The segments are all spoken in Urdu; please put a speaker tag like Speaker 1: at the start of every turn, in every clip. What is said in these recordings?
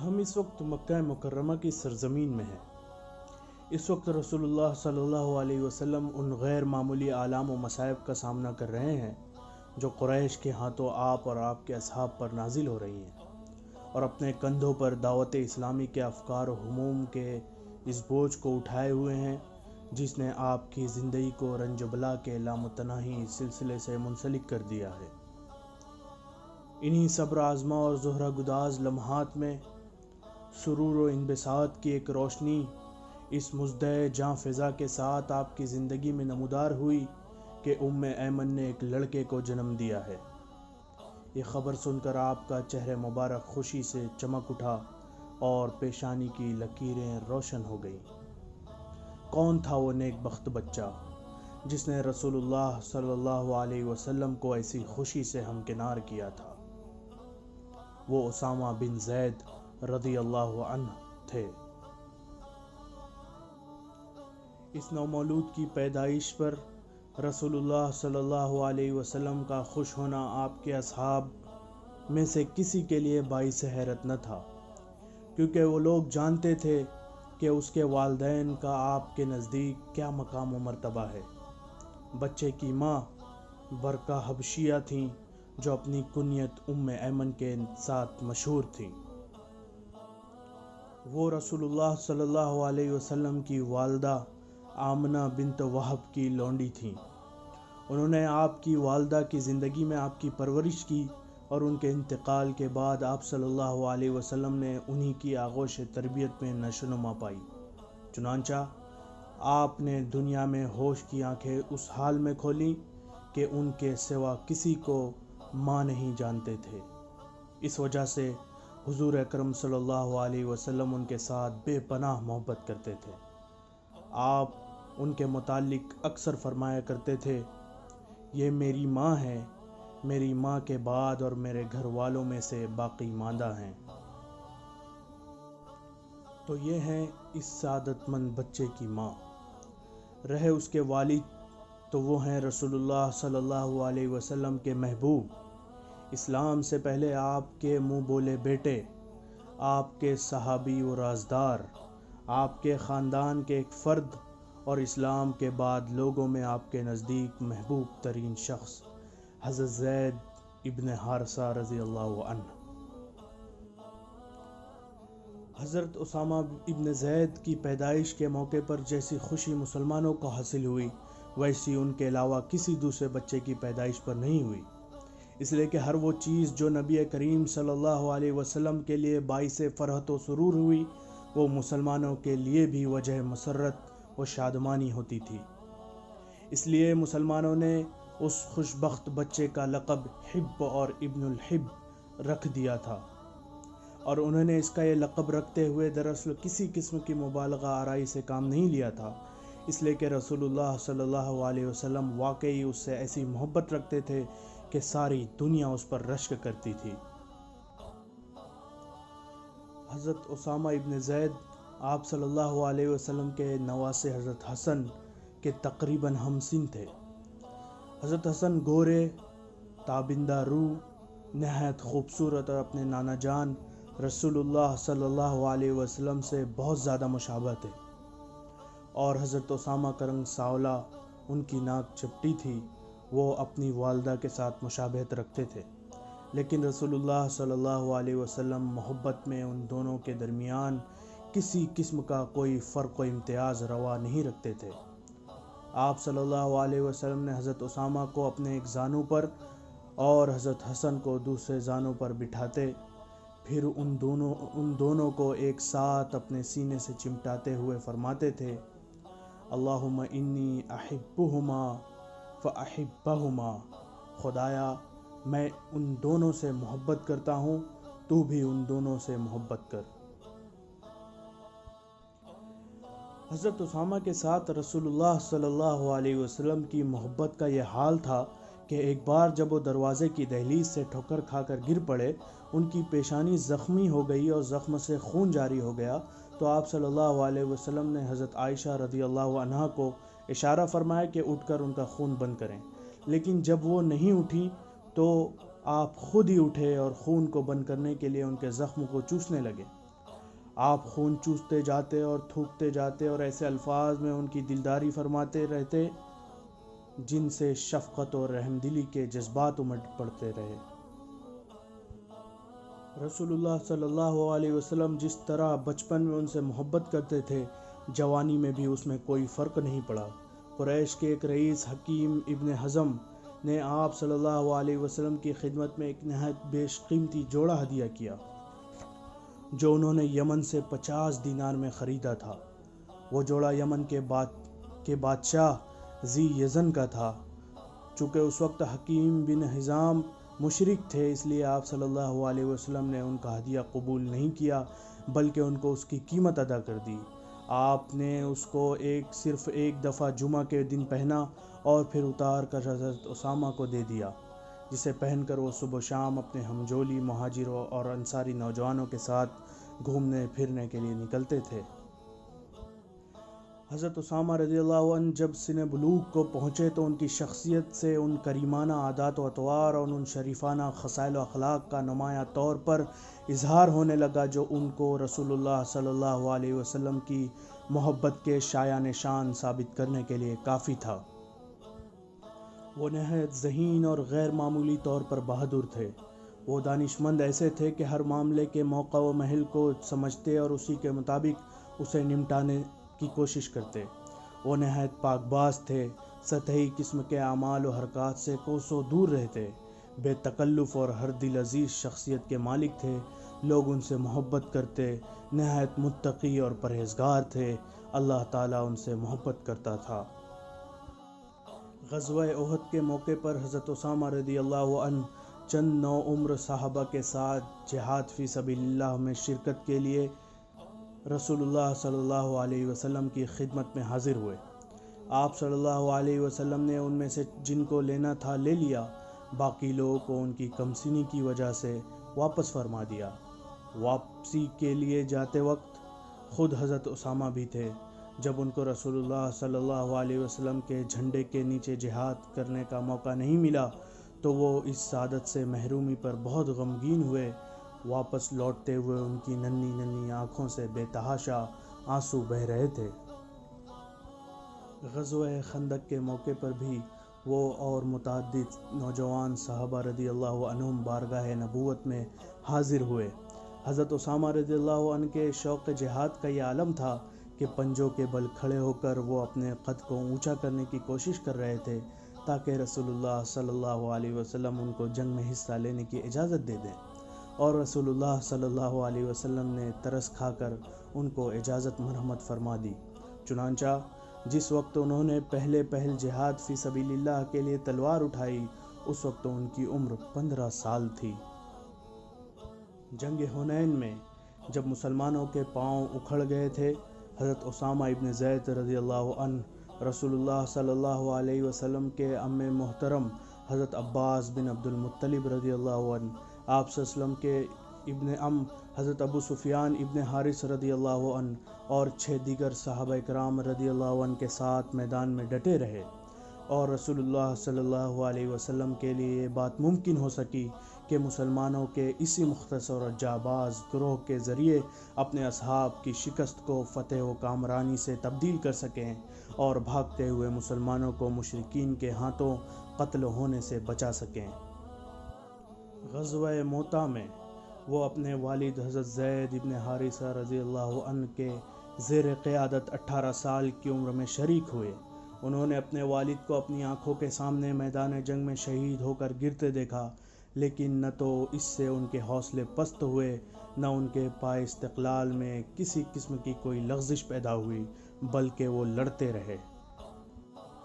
Speaker 1: ہم اس وقت مکہ مکرمہ کی سرزمین میں ہیں۔ اس وقت رسول اللہ صلی اللہ علیہ وسلم ان غیر معمولی آلام و مصائب کا سامنا کر رہے ہیں جو قریش کے ہاتھوں آپ اور آپ کے اصحاب پر نازل ہو رہی ہیں، اور اپنے کندھوں پر دعوت اسلامی کے افکار و ہموم کے اس بوجھ کو اٹھائے ہوئے ہیں جس نے آپ کی زندگی کو رنج و بلا کے لامتناہی سلسلے سے منسلک کر دیا ہے۔ انہی صبر آزما اور زہرہ گداز لمحات میں سرور و انبساط کی ایک روشنی اس مزدح جاں فضا کے ساتھ آپ کی زندگی میں نمودار ہوئی کہ ایمن نے ایک لڑکے کو جنم دیا ہے۔ یہ خبر سن کر آپ کا چہرہ مبارک خوشی سے چمک اٹھا اور پیشانی کی لکیریں روشن ہو گئیں۔ کون تھا وہ نیک بخت بچہ جس نے رسول اللہ صلی اللہ علیہ وسلم کو ایسی خوشی سے ہمکنار کیا تھا؟ وہ اسامہ بن زید رضی اللہ عنہ تھے۔ اس نومولود کی پیدائش پر رسول اللہ صلی اللہ علیہ وسلم کا خوش ہونا آپ کے اصحاب میں سے کسی کے لیے باعث حیرت نہ تھا، کیونکہ وہ لوگ جانتے تھے کہ اس کے والدین کا آپ کے نزدیک کیا مقام و مرتبہ ہے۔ بچے کی ماں برکہ حبشیہ تھیں جو اپنی کنیت ایمن کے ساتھ مشہور تھیں۔ وہ رسول اللہ صلی اللہ علیہ وسلم کی والدہ آمنہ بنت وہب کی لونڈی تھیں۔ انہوں نے آپ کی والدہ کی زندگی میں آپ کی پرورش کی اور ان کے انتقال کے بعد آپ صلی اللہ علیہ وسلم نے انہی کی آغوش تربیت میں نشو و نما پائی۔ چنانچہ آپ نے دنیا میں ہوش کی آنکھیں اس حال میں کھولیں کہ ان کے سوا کسی کو ماں نہیں جانتے تھے۔ اس وجہ سے حضور اکرم صلی اللہ علیہ وسلم ان کے ساتھ بے پناہ محبت کرتے تھے۔ آپ ان کے متعلق اکثر فرمایا کرتے تھے، یہ میری ماں ہے، میری ماں کے بعد اور میرے گھر والوں میں سے باقی ماندہ ہیں۔ تو یہ ہیں اس سعادت مند بچے کی ماں۔ رہے اس کے والد تو وہ ہیں رسول اللہ صلی اللہ علیہ وسلم کے محبوب، اسلام سے پہلے آپ کے منہ بولے بیٹے، آپ کے صحابی و رازدار، آپ کے خاندان کے ایک فرد، اور اسلام کے بعد لوگوں میں آپ کے نزدیک محبوب ترین شخص حضرت زید ابن حارثہ رضی اللہ عنہ۔ حضرت اسامہ ابن زید کی پیدائش کے موقع پر جیسی خوشی مسلمانوں کو حاصل ہوئی، ویسی ان کے علاوہ کسی دوسرے بچے کی پیدائش پر نہیں ہوئی، اس لیے کہ ہر وہ چیز جو نبی کریم صلی اللہ علیہ وسلم کے لیے باعث فرحت و سرور ہوئی، وہ مسلمانوں کے لیے بھی وجہ مسرت و شادمانی ہوتی تھی۔ اس لیے مسلمانوں نے اس خوش بخت بچے کا لقب حب اور ابن الحب رکھ دیا تھا، اور انہوں نے اس کا یہ لقب رکھتے ہوئے دراصل کسی قسم کی مبالغہ آرائی سے کام نہیں لیا تھا، اس لیے کہ رسول اللہ صلی اللہ علیہ وسلم واقعی اس سے ایسی محبت رکھتے تھے کہ ساری دنیا اس پر رشک کرتی تھی۔ حضرت اسامہ ابن زید آپ صلی اللہ علیہ وسلم کے نواسے حضرت حسن کے تقریباً ہمسن تھے۔ حضرت حسن گورے، تابندہ روح، نہایت خوبصورت اور اپنے نانا جان رسول اللہ صلی اللہ علیہ وسلم سے بہت زیادہ مشابہ تھے، اور حضرت اسامہ کا رنگ سانولا، ان کی ناک چپٹی تھی، وہ اپنی والدہ کے ساتھ مشابہت رکھتے تھے، لیکن رسول اللہ صلی اللہ علیہ وسلم محبت میں ان دونوں کے درمیان کسی قسم کا کوئی فرق و امتیاز روا نہیں رکھتے تھے۔ آپ صلی اللہ علیہ وسلم نے حضرت اسامہ کو اپنے ایک زانو پر اور حضرت حسن کو دوسرے زانو پر بٹھاتے، پھر ان دونوں کو ایک ساتھ اپنے سینے سے چمٹاتے ہوئے فرماتے تھے، اللہم انی احبہما فاحبہما، خدایا میں ان دونوں سے محبت کرتا ہوں، تو بھی ان دونوں سے محبت کر۔ حضرت اسامہ کے ساتھ رسول اللہ صلی اللہ علیہ وسلم کی محبت کا یہ حال تھا کہ ایک بار جب وہ دروازے کی دہلیز سے ٹھوکر کھا کر گر پڑے، ان کی پیشانی زخمی ہو گئی اور زخم سے خون جاری ہو گیا، تو آپ صلی اللہ علیہ وسلم نے حضرت عائشہ رضی اللہ عنہا کو اشارہ فرمایا کہ اٹھ کر ان کا خون بند کریں، لیکن جب وہ نہیں اٹھی تو آپ خود ہی اٹھے اور خون کو بند کرنے کے لیے ان کے زخم کو چوسنے لگے۔ آپ خون چوستے جاتے اور تھوکتے جاتے اور ایسے الفاظ میں ان کی دلداری فرماتے رہتے جن سے شفقت اور رحمدلی کے جذبات امٹ پڑتے رہے۔ رسول اللہ صلی اللہ علیہ وسلم جس طرح بچپن میں ان سے محبت کرتے تھے، جوانی میں بھی اس میں کوئی فرق نہیں پڑا۔ قریش کے ایک رئیس حکیم ابن حزم نے آپ صلی اللہ علیہ وسلم کی خدمت میں ایک نہایت بیش قیمتی جوڑا ہدیہ کیا، جو انہوں نے یمن سے 50 دینار میں خریدا تھا۔ وہ جوڑا یمن کے بادشاہ ذی یزن کا تھا۔ چونکہ اس وقت حکیم بن حزام مشرک تھے، اس لیے آپ صلی اللہ علیہ وسلم نے ان کا ہدیہ قبول نہیں کیا، بلکہ ان کو اس کی قیمت ادا کر دی۔ آپ نے اس کو صرف ایک دفعہ جمعہ کے دن پہنا اور پھر اتار کر حضرت اسامہ کو دے دیا، جسے پہن کر وہ صبح و شام اپنے ہمجولی مہاجروں اور انصاری نوجوانوں کے ساتھ گھومنے پھرنے کے لیے نکلتے تھے۔ حضرت اسامہ رضی اللہ عنہ جب سن بلوغ کو پہنچے تو ان کی شخصیت سے ان کریمانہ عادات و اطوار اور ان شریفانہ خصائل و اخلاق کا نمایاں طور پر اظہار ہونے لگا، جو ان کو رسول اللہ صلی اللہ علیہ وسلم کی محبت کے شایان نشان ثابت کرنے کے لیے کافی تھا۔ وہ نہایت ذہین اور غیر معمولی طور پر بہادر تھے۔ وہ دانشمند ایسے تھے کہ ہر معاملے کے موقع و محل کو سمجھتے اور اسی کے مطابق اسے نمٹانے کی کوشش کرتے۔ وہ نہایت پاک باز تھے، سطحی قسم کے اعمال و حرکات سے کوسوں دور رہتے، بے تکلف اور ہر دل عزیز شخصیت کے مالک تھے۔ لوگ ان سے محبت کرتے، نہایت متقی اور پرہیزگار تھے۔ اللہ تعالیٰ ان سے محبت کرتا تھا۔ غزوہ احد کے موقع پر حضرت اسامہ رضی اللہ عنہ چند نو عمر صحابہ کے ساتھ جہاد فی سبیل اللہ میں شرکت کے لیے رسول اللہ صلی اللہ علیہ وسلم کی خدمت میں حاضر ہوئے۔ آپ صلی اللہ علیہ وسلم نے ان میں سے جن کو لینا تھا لے لیا، باقی لوگوں کو ان کی کمسنی کی وجہ سے واپس فرما دیا۔ واپسی کے لیے جاتے وقت خود حضرت اسامہ بھی تھے۔ جب ان کو رسول اللہ صلی اللہ علیہ وسلم کے جھنڈے کے نیچے جہاد کرنے کا موقع نہیں ملا تو وہ اس سعادت سے محرومی پر بہت غمگین ہوئے۔ واپس لوٹتے ہوئے ان کی ننھی ننھی آنکھوں سے بے تحاشا آنسو بہہ رہے تھے۔ غزوہ خندق کے موقع پر بھی وہ اور متعدد نوجوان صحابہ رضی اللہ عنہم بارگاہ نبوت میں حاضر ہوئے۔ حضرت اسامہ رضی اللہ عنہ کے شوق جہاد کا یہ عالم تھا کہ پنجوں کے بل کھڑے ہو کر وہ اپنے قد کو اونچا کرنے کی کوشش کر رہے تھے تاکہ رسول اللہ صلی اللہ علیہ وسلم ان کو جنگ میں حصہ لینے کی اجازت دے دیں، اور رسول اللہ صلی اللہ علیہ وسلم نے ترس کھا کر ان کو اجازت مرحمت فرما دی۔ چنانچہ جس وقت انہوں نے پہل جہاد فی سبیل اللہ کے لیے تلوار اٹھائی، اس وقت ان کی عمر 15 سال تھی۔ جنگ حنین میں جب مسلمانوں کے پاؤں اکھڑ گئے تھے، حضرت اسامہ ابن زید رضی اللہ عنہ رسول اللہ صلی اللہ علیہ وسلم کے عم محترم حضرت عباس بن عبد المطلب رضی اللہ عنہ، آپ صلی اللہ علیہ وسلم کے ابن عم حضرت ابو سفیان ابن حارث رضی اللہ عنہ اور 6 دیگر صحابہ کرام رضی اللہ عنہ کے ساتھ میدان میں ڈٹے رہے، اور رسول اللہ صلی اللہ علیہ وسلم کے لیے یہ بات ممکن ہو سکی کہ مسلمانوں کے اسی مختصر اور جانباز گروہ کے ذریعے اپنے اصحاب کی شکست کو فتح و کامرانی سے تبدیل کر سکیں اور بھاگتے ہوئے مسلمانوں کو مشرکین کے ہاتھوں قتل ہونے سے بچا سکیں۔ غزوہ موطا میں وہ اپنے والد حضرت زید ابن حارثہ رضی اللہ عنہ کے زیر قیادت 18 سال کی عمر میں شریک ہوئے۔ انہوں نے اپنے والد کو اپنی آنکھوں کے سامنے میدان جنگ میں شہید ہو کر گرتے دیکھا، لیکن نہ تو اس سے ان کے حوصلے پست ہوئے، نہ ان کے پائے استقلال میں کسی قسم کی کوئی لغزش پیدا ہوئی، بلکہ وہ لڑتے رہے۔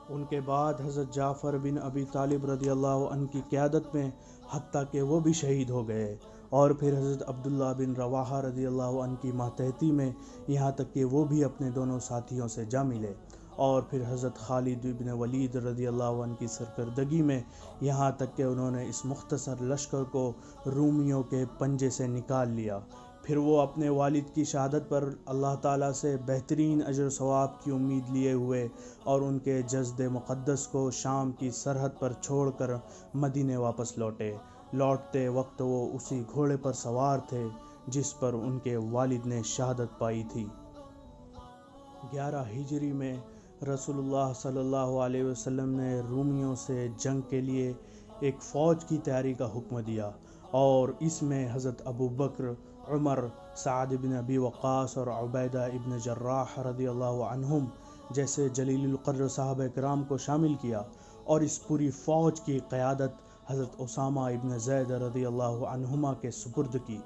Speaker 1: ان کے بعد حضرت جعفر بن ابی طالب رضی اللہ عنہ کی قیادت میں حتیٰ کہ وہ بھی شہید ہو گئے، اور پھر حضرت عبداللہ بن رواحہ رضی اللہ عنہ کی ماتحتی میں، یہاں تک کہ وہ بھی اپنے دونوں ساتھیوں سے جا ملے، اور پھر حضرت خالد بن ولید رضی اللہ عنہ کی سرکردگی میں، یہاں تک کہ انہوں نے اس مختصر لشکر کو رومیوں کے پنجے سے نکال لیا۔ پھر وہ اپنے والد کی شہادت پر اللہ تعالیٰ سے بہترین اجر و ثواب کی امید لیے ہوئے اور ان کے جسد مقدس کو شام کی سرحد پر چھوڑ کر مدینے واپس لوٹے۔ لوٹتے وقت وہ اسی گھوڑے پر سوار تھے جس پر ان کے والد نے شہادت پائی تھی۔ 11 ہجری میں رسول اللہ صلی اللہ علیہ وسلم نے رومیوں سے جنگ کے لیے ایک فوج کی تیاری کا حکم دیا، اور اس میں حضرت ابو بکر، عمر، سعد بن ابی وقاص اور عبیدہ ابن جراح رضی اللہ عنہم جیسے جلیل القدر صحابہ کرام کو شامل کیا، اور اس پوری فوج کی قیادت حضرت اسامہ ابن زید رضی اللہ عنہما کے سپرد کی۔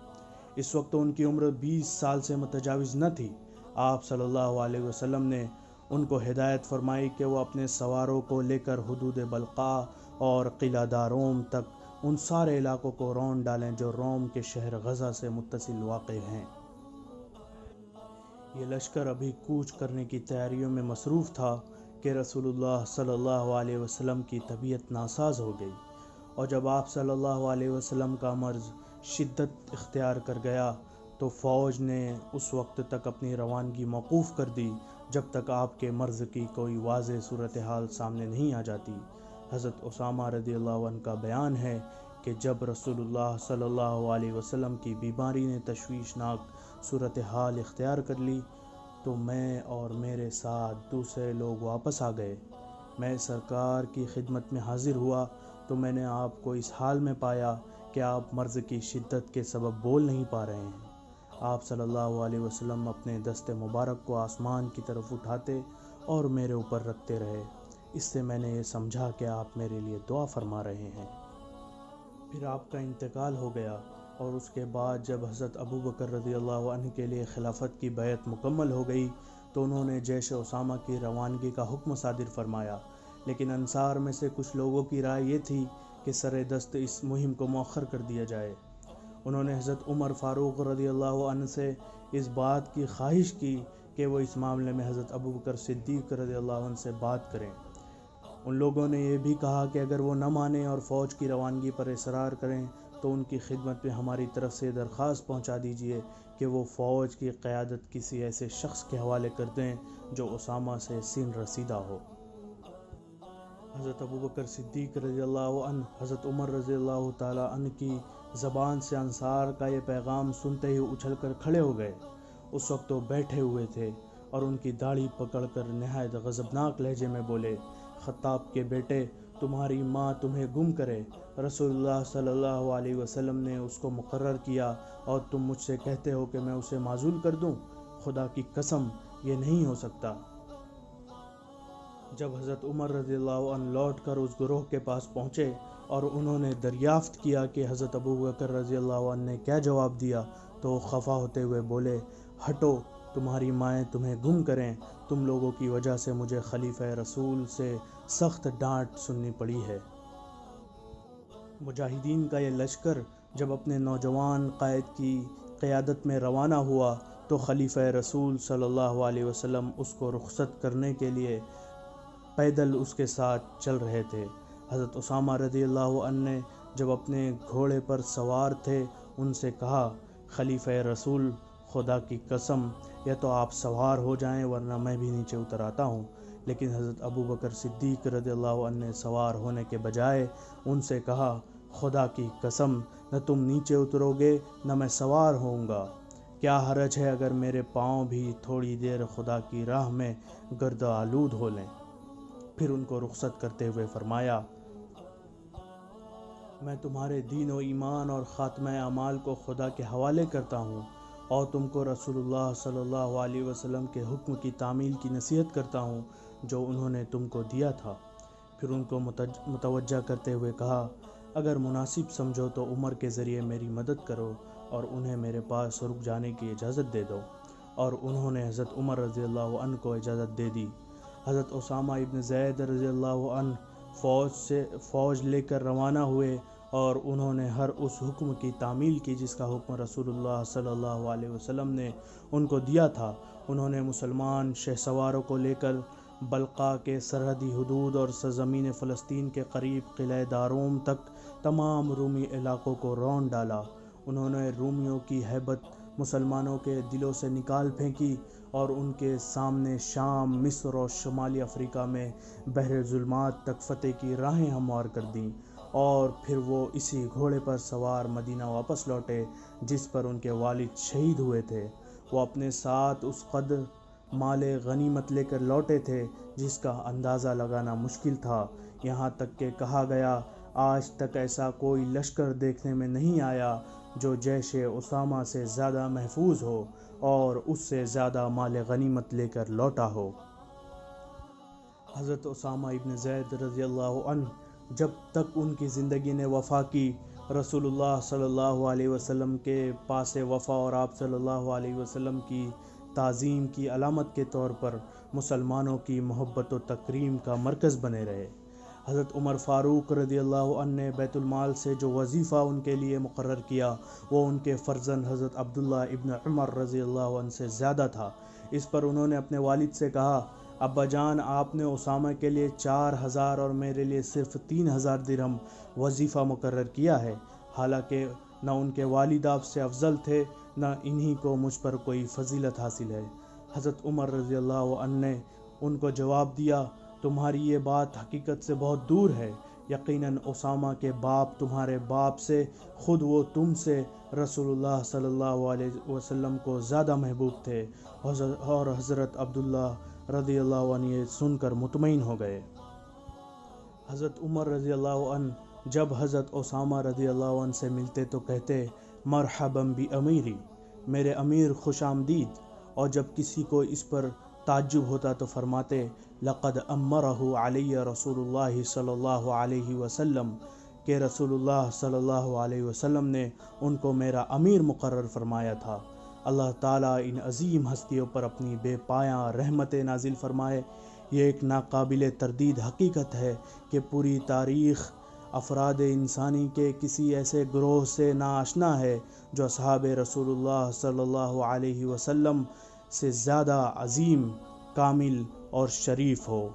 Speaker 1: اس وقت ان کی عمر 20 سال سے متجاوز نہ تھی۔ آپ صلی اللہ علیہ وسلم نے ان کو ہدایت فرمائی کہ وہ اپنے سواروں کو لے کر حدود بلقاء اور قلعہ داروم تک ان سارے علاقوں کو رون ڈالیں جو روم کے شہر غزہ سے متصل واقع ہیں۔ یہ لشکر ابھی کوچ کرنے کی تیاریوں میں مصروف تھا کہ رسول اللہ صلی اللہ علیہ وسلم کی طبیعت ناساز ہو گئی، اور جب آپ صلی اللہ علیہ وسلم کا مرض شدت اختیار کر گیا تو فوج نے اس وقت تک اپنی روانگی موقوف کر دی جب تک آپ کے مرض کی کوئی واضح صورتحال سامنے نہیں آ جاتی۔ حضرت اسامہ رضی اللہ عنہ کا بیان ہے کہ جب رسول اللہ صلی اللہ علیہ وسلم کی بیماری نے تشویشناک صورتحال اختیار کر لی تو میں اور میرے ساتھ دوسرے لوگ واپس آ گئے۔ میں سرکار کی خدمت میں حاضر ہوا تو میں نے آپ کو اس حال میں پایا کہ آپ مرض کی شدت کے سبب بول نہیں پا رہے ہیں۔ آپ صلی اللہ علیہ وسلم اپنے دست مبارک کو آسمان کی طرف اٹھاتے اور میرے اوپر رکھتے رہے۔ اس سے میں نے یہ سمجھا کہ آپ میرے لیے دعا فرما رہے ہیں۔ پھر آپ کا انتقال ہو گیا، اور اس کے بعد جب حضرت ابو بکر رضی اللہ عنہ کے لیے خلافت کی بیعت مکمل ہو گئی تو انہوں نے جیش اسامہ کی روانگی کا حکم صادر فرمایا، لیکن انصار میں سے کچھ لوگوں کی رائے یہ تھی کہ سر دست اس مہم کو مؤخر کر دیا جائے۔ انہوں نے حضرت عمر فاروق رضی اللہ عنہ سے اس بات کی خواہش کی کہ وہ اس معاملے میں حضرت ابو بکر صدیق رضی اللہ عنہ سے بات کریں۔ ان لوگوں نے یہ بھی کہا کہ اگر وہ نہ مانیں اور فوج کی روانگی پر اصرار کریں تو ان کی خدمت میں ہماری طرف سے درخواست پہنچا دیجیے کہ وہ فوج کی قیادت کسی ایسے شخص کے حوالے کر دیں جو اسامہ سے سن رسیدہ ہو۔ حضرت ابو بکر صدیق رضی اللہ عنہ حضرت عمر رضی اللہ تعالی عنہ کی زبان سے انصار کا یہ پیغام سنتے ہی اچھل کر کھڑے ہو گئے۔ اس وقت وہ بیٹھے ہوئے تھے اور ان کی داڑھی پکڑ کر نہایت غضبناک لہجے میں بولے، خطاب کے بیٹے، تمہاری ماں تمہیں گم کرے۔ رسول اللہ صلی اللہ علیہ وسلم نے اس کو مقرر کیا اور تم مجھ سے کہتے ہو کہ میں اسے معزول کر دوں؟ خدا کی قسم یہ نہیں ہو سکتا۔ جب حضرت عمر رضی اللہ عنہ لوٹ کر اس گروہ کے پاس پہنچے اور انہوں نے دریافت کیا کہ حضرت ابو بکر رضی اللہ عنہ نے کیا جواب دیا تو وہ خفا ہوتے ہوئے بولے، ہٹو، تمہاری مائیں تمہیں گم کریں، تم لوگوں کی وجہ سے مجھے خلیفہ رسول سے سخت ڈانٹ سننی پڑی ہے۔ مجاہدین کا یہ لشکر جب اپنے نوجوان قائد کی قیادت میں روانہ ہوا تو خلیفہ رسول صلی اللہ علیہ وسلم اس کو رخصت کرنے کے لیے پیدل اس کے ساتھ چل رہے تھے۔ حضرت اسامہ رضی اللہ عنہ نے جب اپنے گھوڑے پر سوار تھے ان سے کہا، خلیفہ رسول، خدا کی قسم یا تو آپ سوار ہو جائیں ورنہ میں بھی نیچے اتر آتا ہوں۔ لیکن حضرت ابو بکر صدیق رضی اللہ عنہ نے سوار ہونے کے بجائے ان سے کہا، خدا کی قسم نہ تم نیچے اترو گے نہ میں سوار ہوں گا۔ کیا حرج ہے اگر میرے پاؤں بھی تھوڑی دیر خدا کی راہ میں گرد آلود ہو لیں؟ پھر ان کو رخصت کرتے ہوئے فرمایا، میں تمہارے دین و ایمان اور خاتمہ اعمال کو خدا کے حوالے کرتا ہوں اور تم کو رسول اللہ صلی اللہ علیہ وسلم کے حکم کی تعمیل کی نصیحت کرتا ہوں جو انہوں نے تم کو دیا تھا۔ پھر ان کو متوجہ کرتے ہوئے کہا، اگر مناسب سمجھو تو عمر کے ذریعے میری مدد کرو اور انہیں میرے پاس رک جانے کی اجازت دے دو، اور انہوں نے حضرت عمر رضی اللہ عنہ کو اجازت دے دی۔ حضرت اسامہ ابن زید رضی اللہ عنہ فوج لے کر روانہ ہوئے اور انہوں نے ہر اس حکم کی تعمیل کی جس کا حکم رسول اللہ صلی اللہ علیہ وسلم نے ان کو دیا تھا۔ انہوں نے مسلمان شہ سواروں کو لے کر بلقاء کے سرحدی حدود اور سرزمین فلسطین کے قریب قلعہ داروم تک تمام رومی علاقوں کو رون ڈالا۔ انہوں نے رومیوں کی ہیبت مسلمانوں کے دلوں سے نکال پھینکی اور ان کے سامنے شام، مصر اور شمالی افریقہ میں بحر ظلمات تک فتح کی راہیں ہموار کر دیں، اور پھر وہ اسی گھوڑے پر سوار مدینہ واپس لوٹے جس پر ان کے والد شہید ہوئے تھے۔ وہ اپنے ساتھ اس قدر مال غنیمت لے کر لوٹے تھے جس کا اندازہ لگانا مشکل تھا، یہاں تک کہ کہا گیا آج تک ایسا کوئی لشکر دیکھنے میں نہیں آیا جو جیش اسامہ سے زیادہ محفوظ ہو اور اس سے زیادہ مال غنیمت لے کر لوٹا ہو۔ حضرت اسامہ ابن زید رضی اللہ عنہ جب تک ان کی زندگی نے وفا کی، رسول اللہ صلی اللہ علیہ وسلم کے پاس وفا اور آپ صلی اللہ علیہ وسلم کی تعظیم کی علامت کے طور پر مسلمانوں کی محبت و تکریم کا مرکز بنے رہے۔ حضرت عمر فاروق رضی اللہ عنہ نے بیت المال سے جو وظیفہ ان کے لیے مقرر کیا وہ ان کے فرزند حضرت عبداللہ ابن عمر رضی اللہ عنہ سے زیادہ تھا۔ اس پر انہوں نے اپنے والد سے کہا، ابا جان، آپ نے اسامہ کے لیے 4000 اور میرے لیے صرف 3000 درہم وظیفہ مقرر کیا ہے، حالانکہ نہ ان کے والد آپ سے افضل تھے نہ انہی کو مجھ پر کوئی فضیلت حاصل ہے۔ حضرت عمر رضی اللہ عنہ نے ان کو جواب دیا، تمہاری یہ بات حقیقت سے بہت دور ہے، یقیناً اسامہ کے باپ تمہارے باپ سے، خود وہ تم سے رسول اللہ صلی اللہ علیہ وسلم کو زیادہ محبوب تھے۔ اور حضرت عبداللہ رضی اللہ عنہ یہ سن کر مطمئن ہو گئے۔ حضرت عمر رضی اللہ عنہ جب حضرت اسامہ رضی اللہ عنہ سے ملتے تو کہتے، مرحبا بأمیری، میرے امیر خوش آمدید، اور جب کسی کو اس پر تعجب ہوتا تو فرماتے، لقد امرہ علی رسول اللہ صلی اللہ علیہ وسلم، کہ رسول اللہ صلی اللہ علیہ وسلم نے ان کو میرا امیر مقرر فرمایا تھا۔ اللہ تعالیٰ ان عظیم ہستیوں پر اپنی بے پایاں رحمت نازل فرمائے۔ یہ ایک ناقابل تردید حقیقت ہے کہ پوری تاریخ افراد انسانی کے کسی ایسے گروہ سے ناآشنا ہے جو اصحاب رسول اللہ صلی اللہ علیہ وسلم سے زیادہ عظیم، کامل اور شریف ہو۔